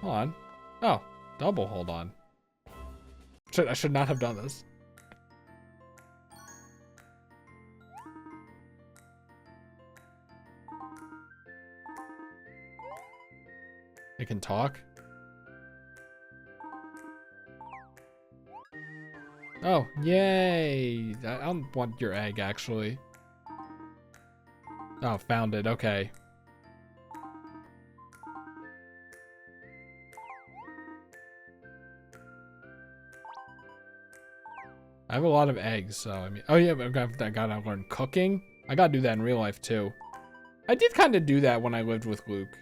Hold on. Oh, double hold on. I should not have done this. It can talk? Oh, yay! I don't want your egg, actually. Oh, found it. Okay. I have a lot of eggs, so I mean... Oh, yeah, I gotta learn cooking. I gotta do that in real life, too. I did kind of do that when I lived with Luke.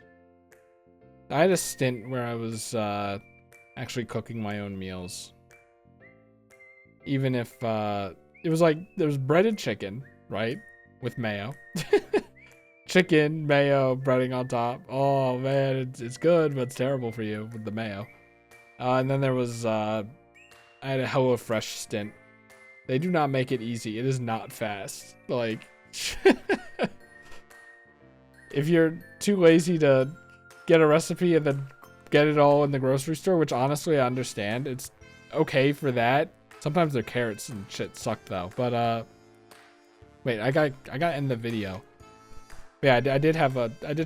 I had a stint where I was actually cooking my own meals. Even if it was like, there was breaded chicken, right? With mayo. Chicken, mayo, breading on top. Oh man, it's good, but it's terrible for you with the mayo. And then there was, I had a HelloFresh stint. They do not make it easy. It is not fast. Like, if you're too lazy to get a recipe and then get it all in the grocery store, which honestly I understand. It's okay for that. Sometimes their carrots and shit suck though. But wait, I got in the video. Yeah, I did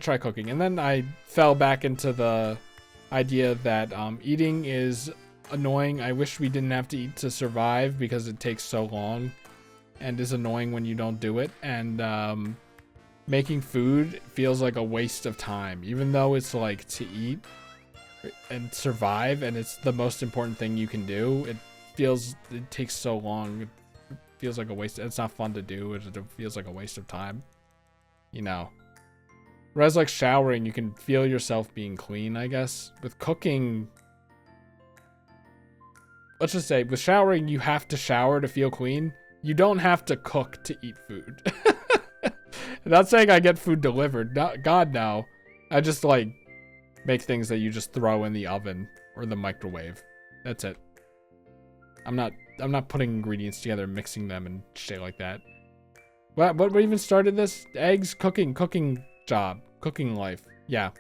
try cooking, and then I fell back into the idea that eating is annoying. I wish we didn't have to eat to survive because it takes so long and is annoying when you don't do it. And making food feels like a waste of time, even though it's like to eat and survive and it's the most important thing you can do. It takes so long. It feels like a waste. It's not fun to do. It feels like a waste of time, you know. Whereas like showering, you can feel yourself being clean, I guess. With cooking, let's just say with showering, you have to shower to feel clean. You don't have to cook to eat food. I'm not saying I get food delivered. God, no. I just like make things that you just throw in the oven or the microwave. That's it. I'm not putting ingredients together, mixing them and shit like that. What even started this? Eggs, cooking job, cooking life. Yeah.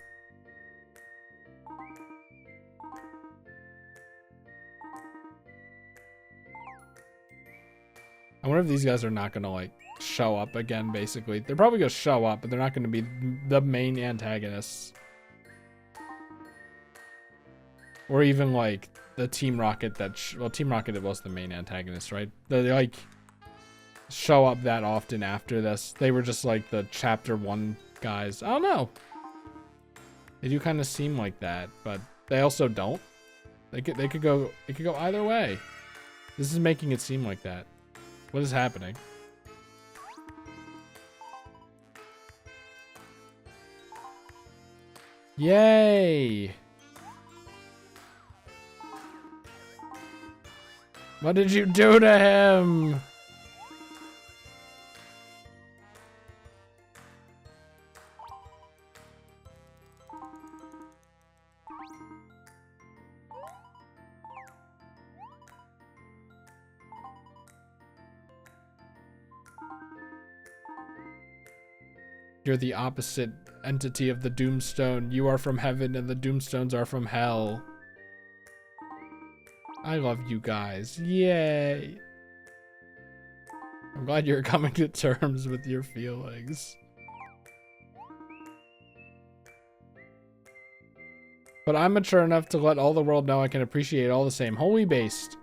I wonder if these guys are not gonna like show up again, basically. They're probably gonna show up, but they're not gonna be the main antagonists. Or even like the Team Rocket well, Team Rocket, it was the main antagonist, right? They like show up that often after this. They were just like the chapter 1 guys. I don't know. They do kind of seem like that, but they also don't. It could go either way. This is making it seem like that. What is happening? Yay! What did you do to him? You're the opposite entity of the Doomstone. You are from heaven and the Doomstones are from hell. I love you guys. Yay. I'm glad you're coming to terms with your feelings. But I'm mature enough to let all the world know I can appreciate all the same. Holy based.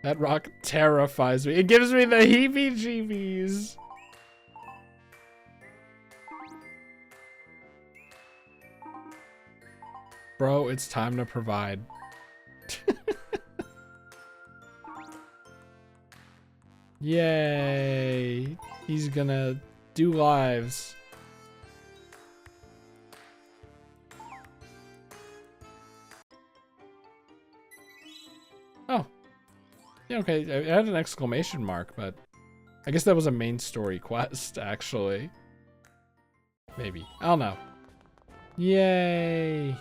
That rock terrifies me. It gives me the heebie-jeebies. Bro, it's time to provide. Yay. He's gonna do lives. Oh. Yeah, okay. It had an exclamation mark, but I guess that was a main story quest, actually. Maybe. I don't know. Yay.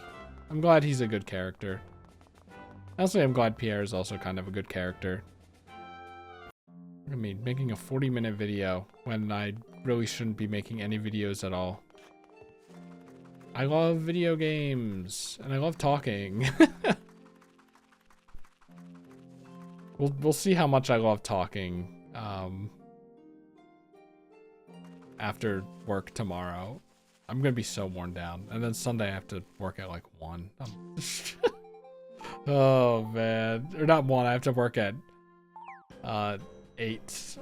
I'm glad he's a good character. Honestly, I'm glad Pierre is also kind of a good character. I mean, making a 40-minute video when I really shouldn't be making any videos at all. I love video games and I love talking. We'll see how much I love talking after work tomorrow. I'm gonna be so worn down, and then Sunday I have to work at like 1. Oh man, or not 1. I have to work at 8.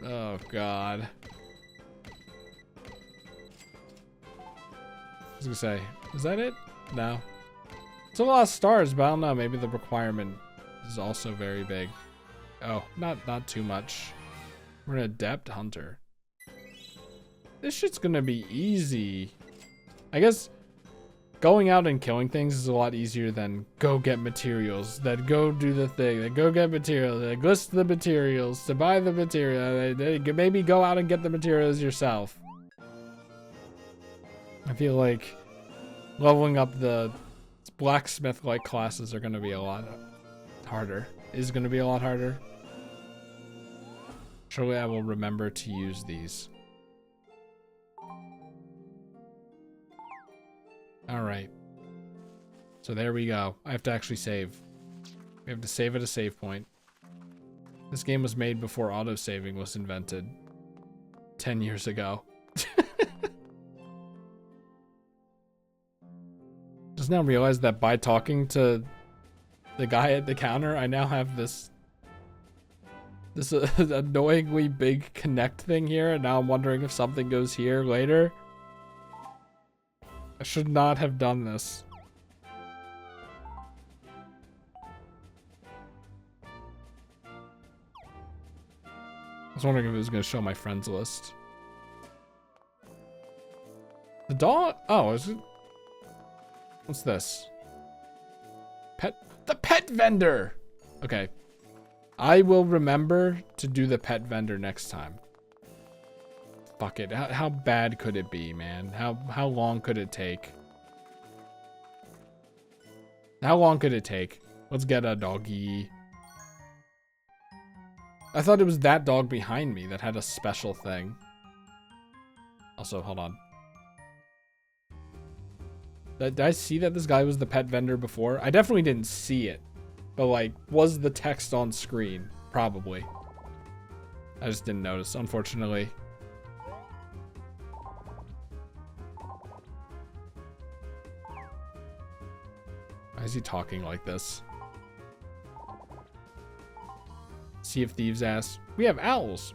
Oh god. I was gonna say, is that it? No. It's a lot of stars, but I don't know. Maybe the requirement is also very big. Oh, not too much. We're an adept hunter. This shit's gonna be easy. I guess going out and killing things is a lot easier than go get materials, then go do the thing, then go get materials, then list the materials, to buy the material, then maybe go out and get the materials yourself. I feel like leveling up the blacksmith-like classes are gonna be a lot harder. Is gonna be a lot harder. Surely I will remember to use these. Alright. So there we go. I have to actually save. We have to save at a save point. This game was made before autosaving was invented. 10 years ago. Just now realized that by talking to the guy at the counter, I now have this annoyingly big connect thing here, and now I'm wondering if something goes here later. I should not have done this. I was wondering if it was going to show my friends list. The dog? Oh, is it? What's this? The pet vendor! Okay. I will remember to do the pet vendor next time. Fuck it. How bad could it be, man? How long could it take? How long could it take? Let's get a doggy. I thought it was that dog behind me that had a special thing. Also, hold on. Did I see that this guy was the pet vendor before? I definitely didn't see it. But like, was the text on screen? Probably. I just didn't notice, unfortunately. Why is he talking like this? Sea of Thieves ass. We have owls.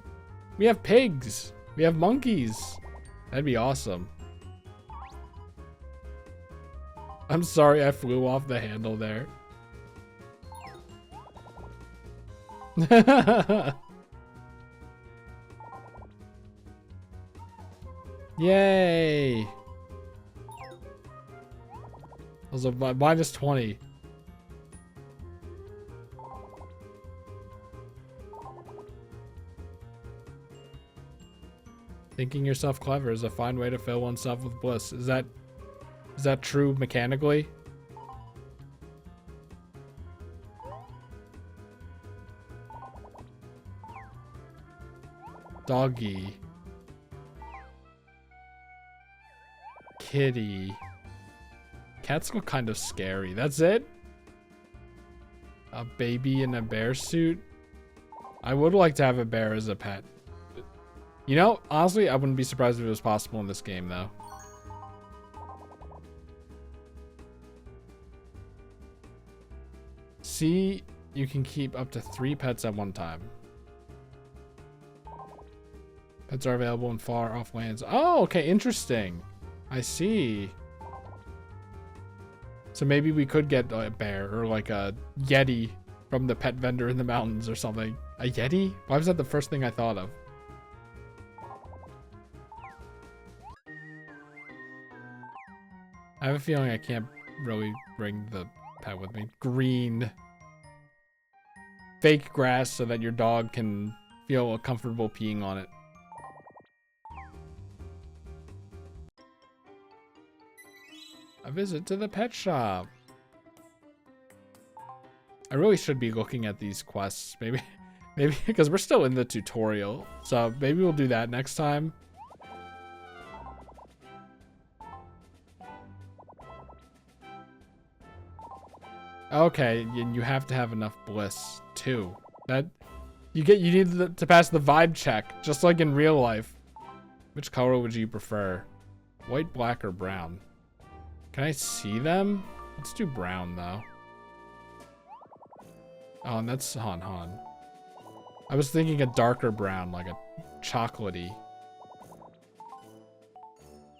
We have pigs. We have monkeys. That'd be awesome. I'm sorry I flew off the handle there. Yay! Also, minus 20. Thinking yourself clever is a fine way to fill oneself with bliss. Is that true mechanically? Doggy. Kitty. Cats look kind of scary. That's it? A baby in a bear suit? I would like to have a bear as a pet. You know, honestly, I wouldn't be surprised if it was possible in this game, though. See, you can keep up to 3 pets at one time. Pets are available in far off lands. Oh, okay, interesting. I see. So maybe we could get a bear or like a yeti from the pet vendor in the mountains or something. A yeti? Why was that the first thing I thought of? I have a feeling I can't really bring the pet with me. Green. Fake grass so that your dog can feel comfortable peeing on it. A visit to the pet shop. I really should be looking at these quests. Maybe because we're still in the tutorial. So maybe we'll do that next time. Okay, and you have to have enough bliss too. That you need to pass the vibe check, just like in real life. Which color would you prefer? White, black, or brown? Can I see them? Let's do brown though. Oh, and that's Han. I was thinking a darker brown, like a chocolatey.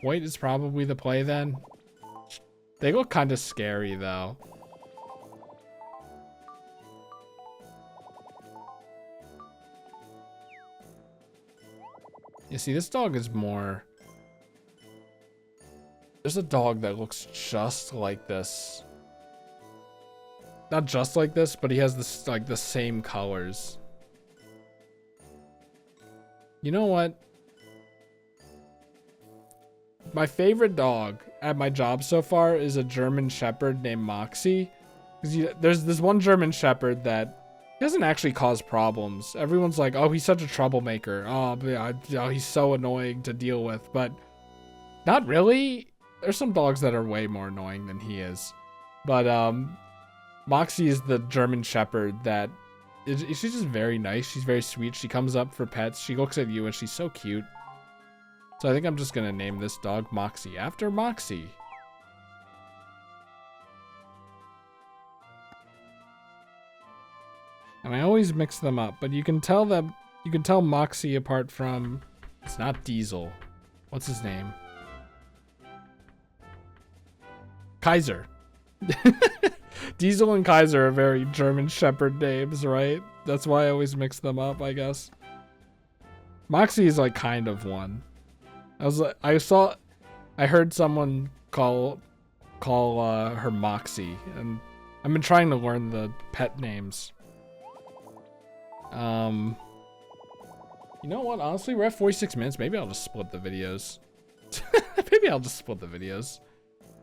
White is probably the play then. They look kind of scary though. You see, this dog is more... There's a dog that looks just like this. Not just like this, but he has this, like, the same colors. You know what? My favorite dog at my job so far is a German Shepherd named Moxie. There's this one German Shepherd that doesn't actually cause problems. Everyone's like, oh, he's such a troublemaker. Oh, he's so annoying to deal with. But not really. There's some dogs that are way more annoying than he is. But Moxie is the German Shepherd that she's just very nice. She's very sweet. She comes up for pets. She looks at you and she's so cute. So I think I'm just going to name this dog Moxie after Moxie. And I always mix them up, but you can tell Moxie apart from... It's not Diesel. What's his name? Kaiser. Diesel and Kaiser are very German Shepherd names, right? That's why I always mix them up, I guess. Moxie is like kind of one. I heard someone call her Moxie, and I've been trying to learn the pet names. You know what? Honestly, we're at 46 minutes. Maybe I'll just split the videos.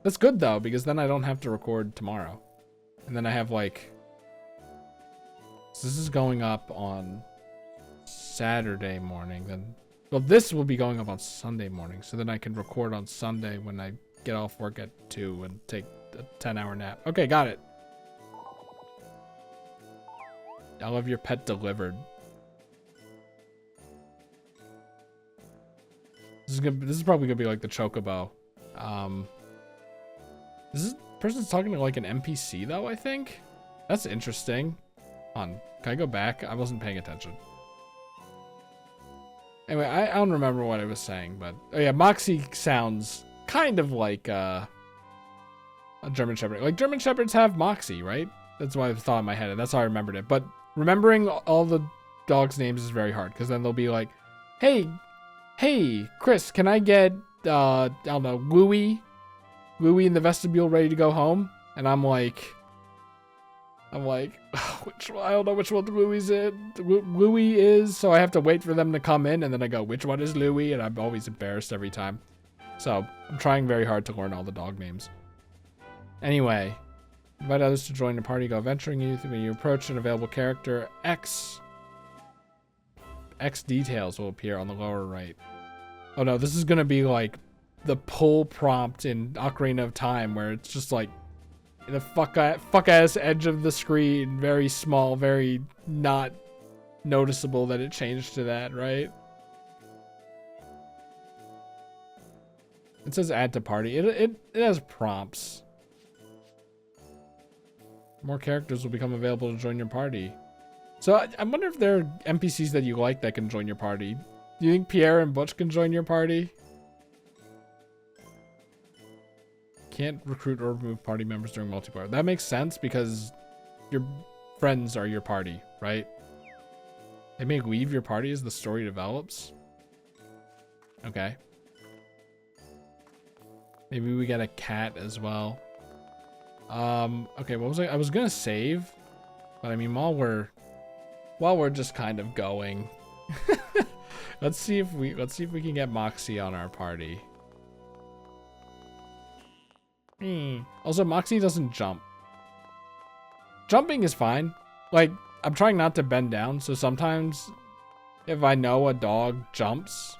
That's good though, because then I don't have to record tomorrow. And then I have like... So this is going up on Saturday morning. Well, this will be going up on Sunday morning. So then I can record on Sunday when I get off work at 2 and take a 10-hour nap. Okay, got it. I'll have your pet delivered. This is probably gonna be like the Chocobo. This person's talking to like an NPC though, I think. That's interesting. Hold on, can I go back? I wasn't paying attention. Anyway, I don't remember what I was saying, but oh yeah, Moxie sounds kind of like a German Shepherd. Like German Shepherds have Moxie, right? That's what I thought in my head, and that's how I remembered it. But remembering all the dogs' names is very hard, because then they'll be like, hey, Chris, can I get, I don't know, Louie in the vestibule ready to go home? And I'm like, which one? I don't know which one Louie is, so I have to wait for them to come in, and then I go, which one is Louie? And I'm always embarrassed every time. So I'm trying very hard to learn all the dog names. Anyway, invite others to join the party. Go venturing youth. When you approach an available character, X details will appear on the lower right. Oh no, this is gonna be like the pull prompt in Ocarina of Time, where it's just like the fuck ass edge of the screen, very small, very not noticeable that it changed to that, right? It says add to party. It has prompts. More characters will become available to join your party. So I wonder if there are NPCs that you like that can join your party. Do you think Pierre and Butch can join your party? Can't recruit or remove party members during multiplayer. That makes sense because your friends are your party, right? They may leave your party as the story develops. Okay. Maybe we get a cat as well. Okay, what was I was gonna save, but I mean while we're just kind of going. let's see if we can get Moxie on our party. Also, Moxie doesn't jump. Jumping is fine. Like, I'm trying not to bend down. So sometimes if I know a dog jumps,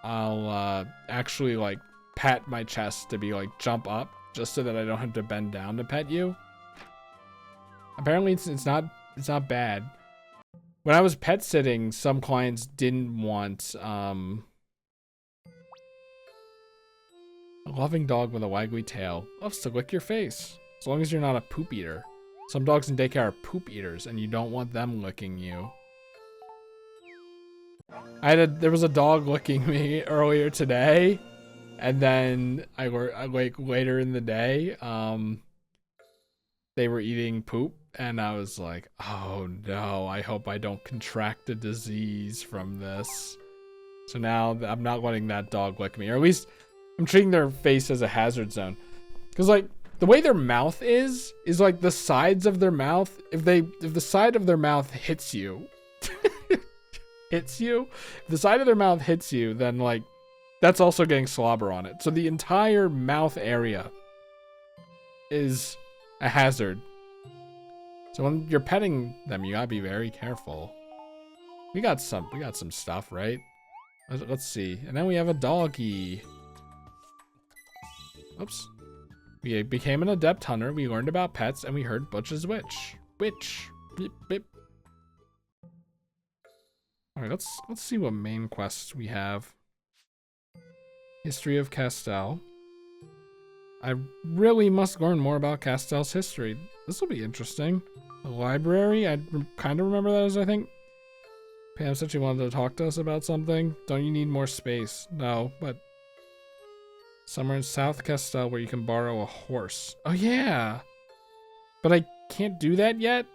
I'll actually like pat my chest to be like jump up just so that I don't have to bend down to pet you. Apparently it's not bad. When I was pet sitting, some clients didn't want a loving dog with a waggly tail loves to lick your face, as long as you're not a poop eater. Some dogs in daycare are poop eaters, and you don't want them licking you. There was a dog licking me earlier today, and then I like later in the day, they were eating poop, and I was like, oh no, I hope I don't contract a disease from this. So now I'm not letting that dog lick me, or at least I'm treating their face as a hazard zone. Because like the way their mouth is like the sides of their mouth, if the side of their mouth hits you, if the side of their mouth hits you, then like that's also getting slobber on it. So the entire mouth area is a hazard. So when you're petting them, you gotta be very careful. We got some stuff, right? Let's see. And then we have a doggy. Oops. We became an adept hunter. We learned about pets, and we heard Butch's witch. Witch. Beep, beep. All right, let's see what main quests we have. History of Castell. I really must learn more about Castell's history. This will be interesting. The library. I kind of remember that as I think. Pam said she wanted to talk to us about something. Don't you need more space? No, but somewhere in South Castell where you can borrow a horse. Oh yeah, but I can't do that yet.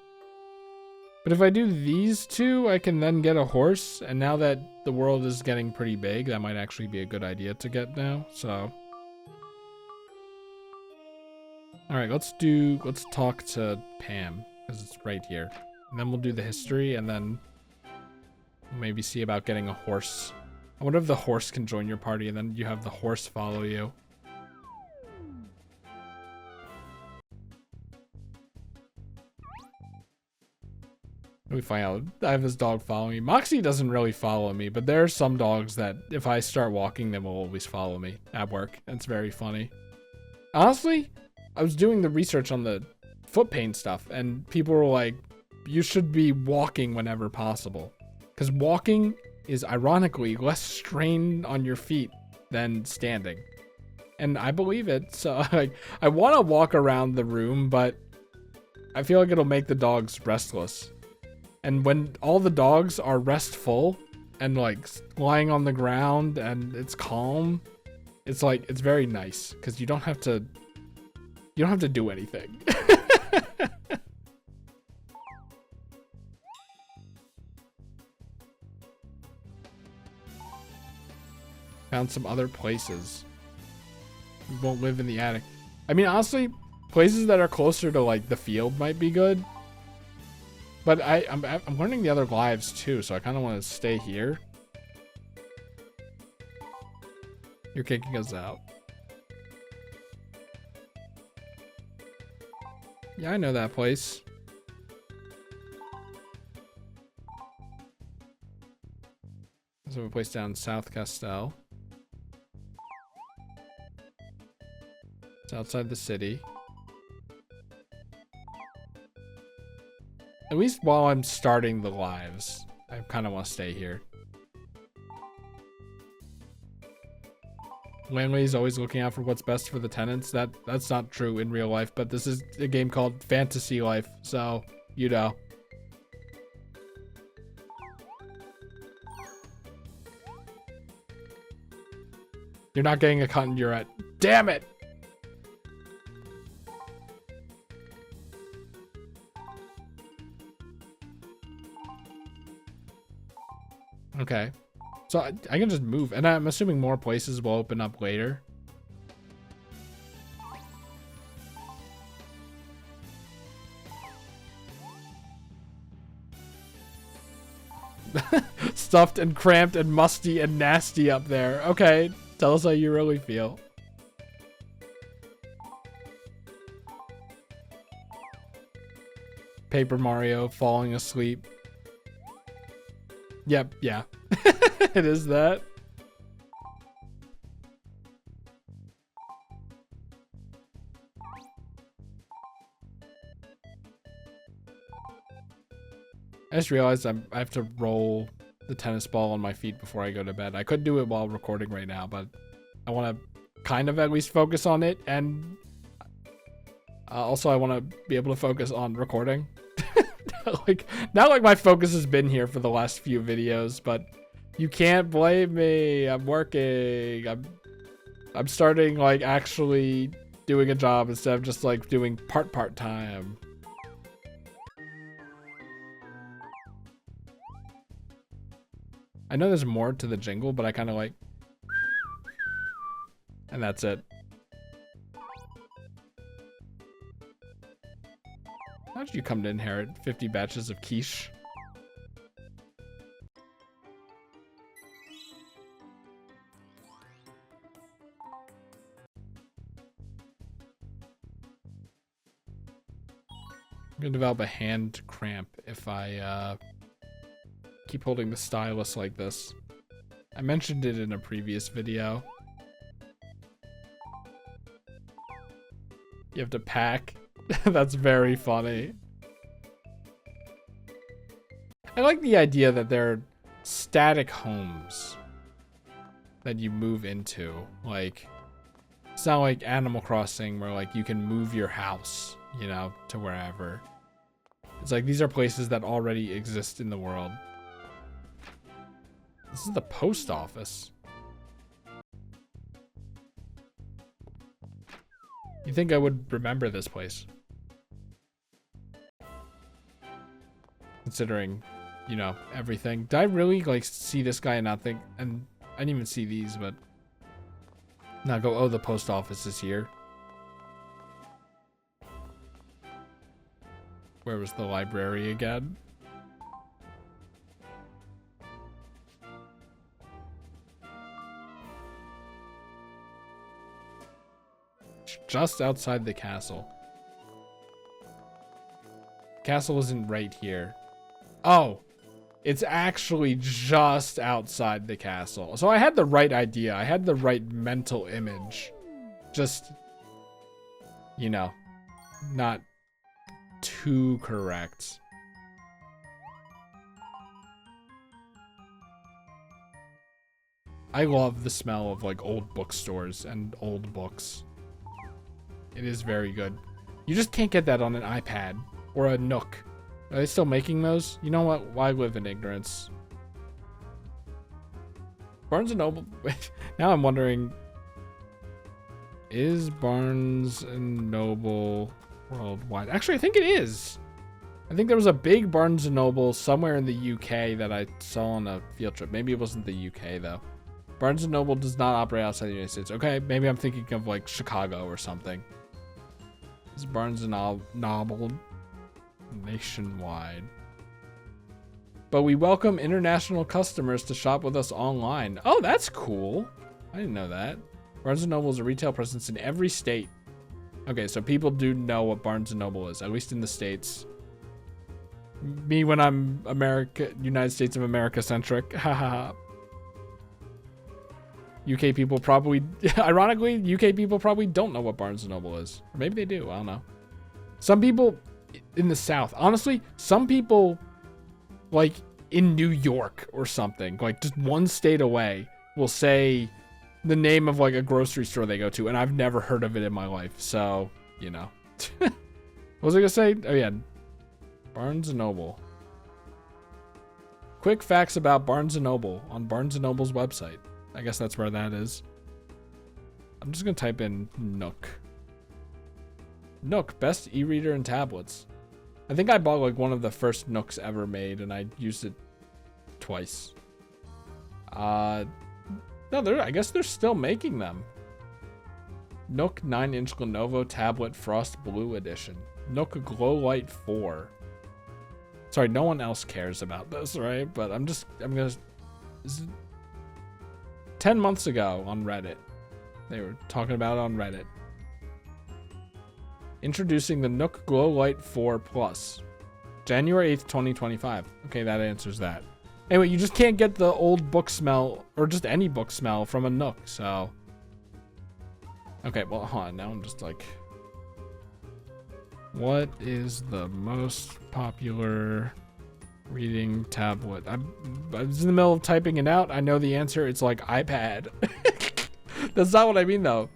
But if I do these two, I can then get a horse. And now that the world is getting pretty big, that might actually be a good idea to get now. So, all right, let's talk to Pam because it's right here. And then we'll do the history, and then maybe see about getting a horse. I wonder if the horse can join your party, and then you have the horse follow you. Let me find out. I have this dog following me. Moxie doesn't really follow me, but there are some dogs that if I start walking, they will always follow me at work. It's very funny. Honestly, I was doing the research on the foot pain stuff, and people were like, you should be walking whenever possible. Because walking is ironically less strain on your feet than standing. And I believe it. So like, I want to walk around the room, but I feel like it'll make the dogs restless. And when all the dogs are restful and like lying on the ground and it's calm, it's like, it's very nice because you don't have to do anything. Found some other places. We won't live in the attic. I mean, honestly, places that are closer to like the field might be good. But I'm learning the other lives too, so I kind of want to stay here. You're kicking us out. Yeah, I know that place. There's a place down South Castell. It's outside the city. At least while I'm starting the lives, I kind of want to stay here. Landlady's always looking out for what's best for the tenants. That's not true in real life, but this is a game called Fantasy Life, so you know. You're not getting a cotton you're at. Damn it! Okay. So I can just move, and I'm assuming more places will open up later. Stuffed and cramped and musty and nasty up there. Okay, tell us how you really feel. Paper Mario falling asleep. Yep, yeah. It is that. I just realized I have to roll the tennis ball on my feet before I go to bed. I could do it while recording right now, but I want to kind of at least focus on it, and also I want to be able to focus on recording. Not like my focus has been here for the last few videos, but you can't blame me. I'm working. I'm starting like actually doing a job instead of just like doing part time. I know there's more to the jingle, but I kind of like, and that's it. How did you come to inherit 50 batches of quiche? I'm gonna develop a hand cramp if I keep holding the stylus like this. I mentioned it in a previous video. You have to pack. That's very funny. I like the idea that they're static homes that you move into. Like, it's not like Animal Crossing where like you can move your house, you know, to wherever. It's like these are places that already exist in the world. This is the post office. You think I would remember this place? Considering, you know, everything. Did I really like see this guy and not think, and I didn't even see these, but not go, oh, the post office is here. Where was the library again? Just outside the castle. Castle isn't right here. Oh, it's actually just outside the castle. So I had the right idea. I had the right mental image. Just, you know, not too correct. I love the smell of like old bookstores and old books. It is very good. You just can't get that on an iPad or a Nook. Are they still making those? You know what? Why live in ignorance? Barnes & Noble... Now I'm wondering... Is Barnes & Noble worldwide? Actually, I think it is. I think there was a big Barnes & Noble somewhere in the UK that I saw on a field trip. Maybe it wasn't the UK, though. Barnes & Noble does not operate outside the United States. Okay, maybe I'm thinking of, like, Chicago or something. Is Barnes & Noble nationwide? But we welcome international customers to shop with us online. Oh, that's cool. I didn't know that. Barnes & Noble is a retail presence in every state. Okay, so people do know what Barnes & Noble is, at least in the States. Me when I'm United States of America centric. Haha. UK people probably, ironically, UK people probably don't know what Barnes & Noble is. Or maybe they do, I don't know. Some people in the South, honestly, some people like in New York or something, like just one state away, will say the name of like a grocery store they go to, and I've never heard of it in my life. So, you know. What was I gonna say? Oh yeah, Barnes & Noble. Quick facts about Barnes & Noble on Barnes & Noble's website. I guess that's where that is. I'm just gonna type in Nook. Nook, best e-reader and tablets. I think I bought like one of the first Nooks ever made, and I used it twice. No, I guess they're still making them. Nook 9-inch Lenovo tablet Frost Blue edition. Nook Glow Light 4. Sorry, no one else cares about this, right? But I'm gonna. 10 months ago on Reddit, they were talking about it on Reddit. Introducing the Nook Glow Light 4 Plus. January 8th, 2025. Okay, that answers that. Anyway, you just can't get the old book smell, or just any book smell, from a Nook, so. Okay, well, hold on. Now I'm just like, what is the most popular reading tablet? I was in the middle of typing it out. I know the answer. It's like iPad. That's not what I mean, though.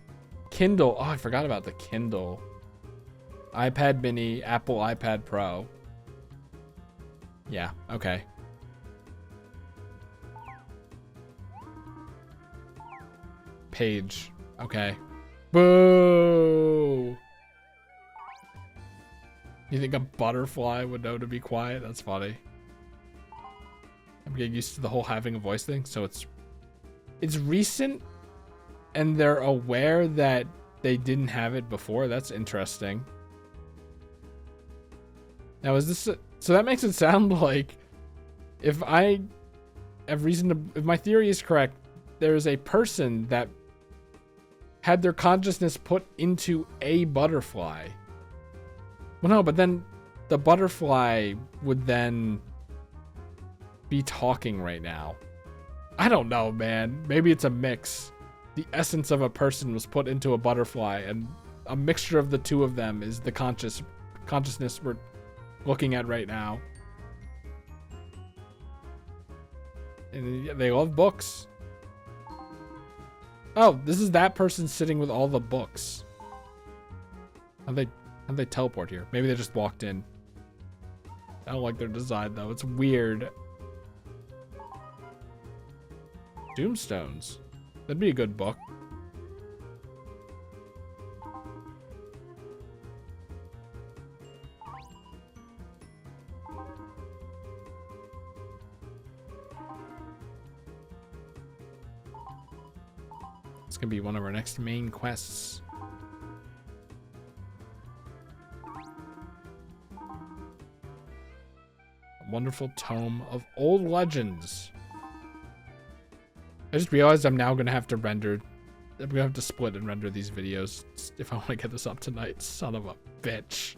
Kindle. Oh, I forgot about the Kindle. iPad mini, Apple iPad Pro. Yeah, okay. Page. Okay. Boo! You think a butterfly would know to be quiet? That's funny. I'm getting used to the whole having a voice thing, so it's recent, and they're aware that they didn't have it before. That's interesting. Now, is this so that makes it sound like if I have reason to, if my theory is correct, there is a person that had their consciousness put into a butterfly. Well, no, but then the butterfly would then be talking right now. I don't know, man. Maybe it's a mix. The essence of a person was put into a butterfly, and a mixture of the two of them is the consciousness we're looking at right now. And they love books. Oh, this is that person sitting with all the books. How'd they teleport here? Maybe they just walked in. I don't like their design, though. It's weird. Doomstones. That'd be a good book. It's gonna be one of our next main quests. A wonderful tome of old legends. I just realized I'm now gonna have to render. I'm gonna have to split and render these videos if I want to get this up tonight. Son of a bitch.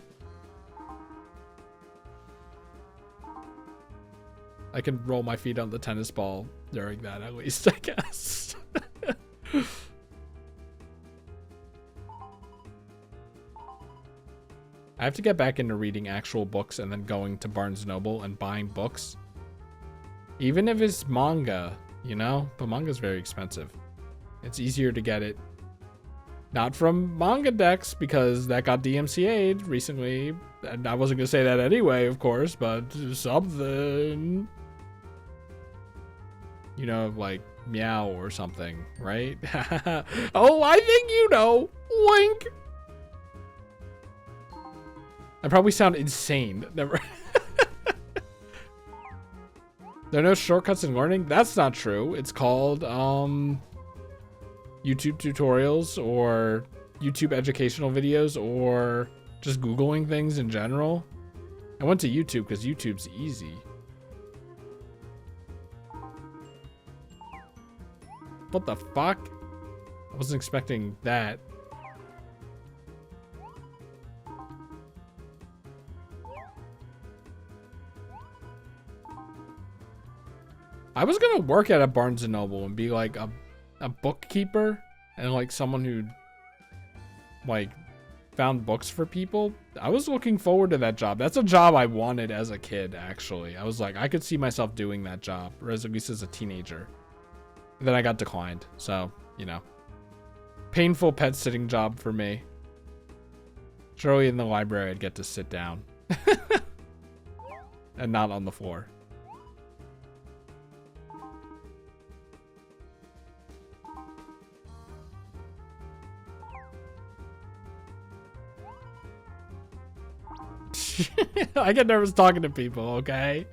I can roll my feet on the tennis ball during that, at least, I guess. I have to get back into reading actual books and then going to Barnes & Noble and buying books. Even if it's manga, you know? But manga's very expensive. It's easier to get it not from Manga Dex, because that got DMCA'd recently. And I wasn't going to say that anyway, of course, but something. You know, like Meow or something, right? Oh, I think you know. Wink. I probably sound insane. Never. There are no shortcuts in learning? That's not true. It's called YouTube tutorials or YouTube educational videos or just Googling things in general. I went to YouTube because YouTube's easy. What the fuck? I wasn't expecting that. I was gonna work at a Barnes & Noble and be like a bookkeeper and like someone who like found books for people. I was looking forward to that job. That's a job I wanted as a kid, actually. I was like, I could see myself doing that job, or at least as a teenager. And then I got declined, so, you know. Painful pet sitting job for me. Surely in the library I'd get to sit down. And not on the floor. I get nervous talking to people, okay?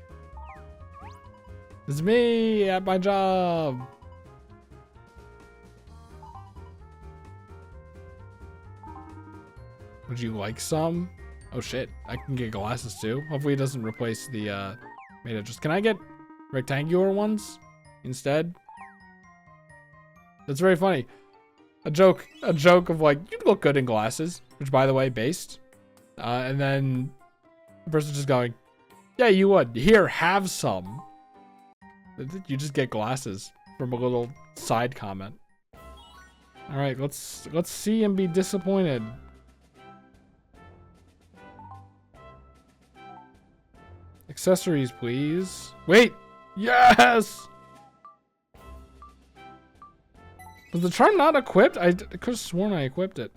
It's me at my job. Would you like some? Oh shit, I can get glasses too. Hopefully it doesn't replace the can I get rectangular ones instead? That's very funny. A joke of like, you look good in glasses, which by the way, based. And then the person just going, Yeah, you would. Here, have some. You just get glasses from a little side comment. All right, let's see him be disappointed. Accessories, please. Wait. Yes. Was the charm not equipped? I could have sworn I equipped it.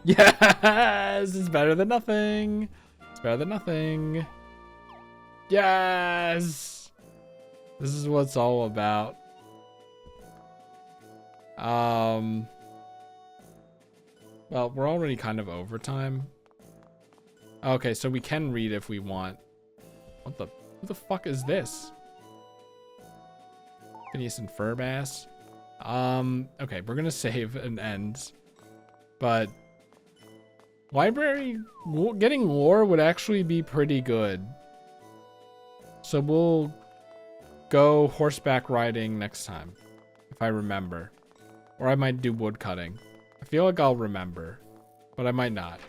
Yes, it's better than nothing. It's better than nothing. Yes. This is what it's all about. Well, we're already kind of over time. Okay, so we can read if we want. Who the fuck is this? Phineas and Furbass. Okay, we're gonna save and end. But library, getting lore would actually be pretty good. So we'll go horseback riding next time, if I remember. Or I might do wood cutting. I feel like I'll remember, but I might not.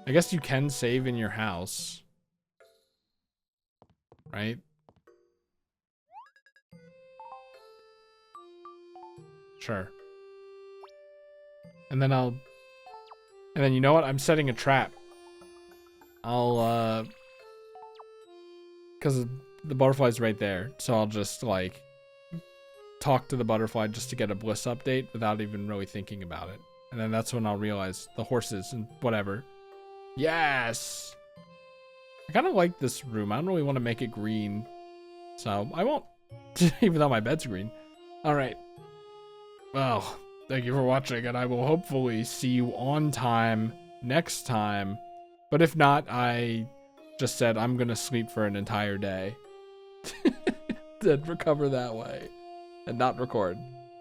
I guess you can save in your house. Right? Sure. And then you know what? I'm setting a trap. Because the butterfly's right there. So I'll just like talk to the butterfly just to get a bliss update without even really thinking about it. And then that's when I'll realize the horses and whatever. Yes! I kind of like this room. I don't really want to make it green. So I won't, even though my bed's green. All right. Well, thank you for watching, and I will hopefully see you on time next time. But if not, I just said I'm going to sleep for an entire day. Then recover that way and not record.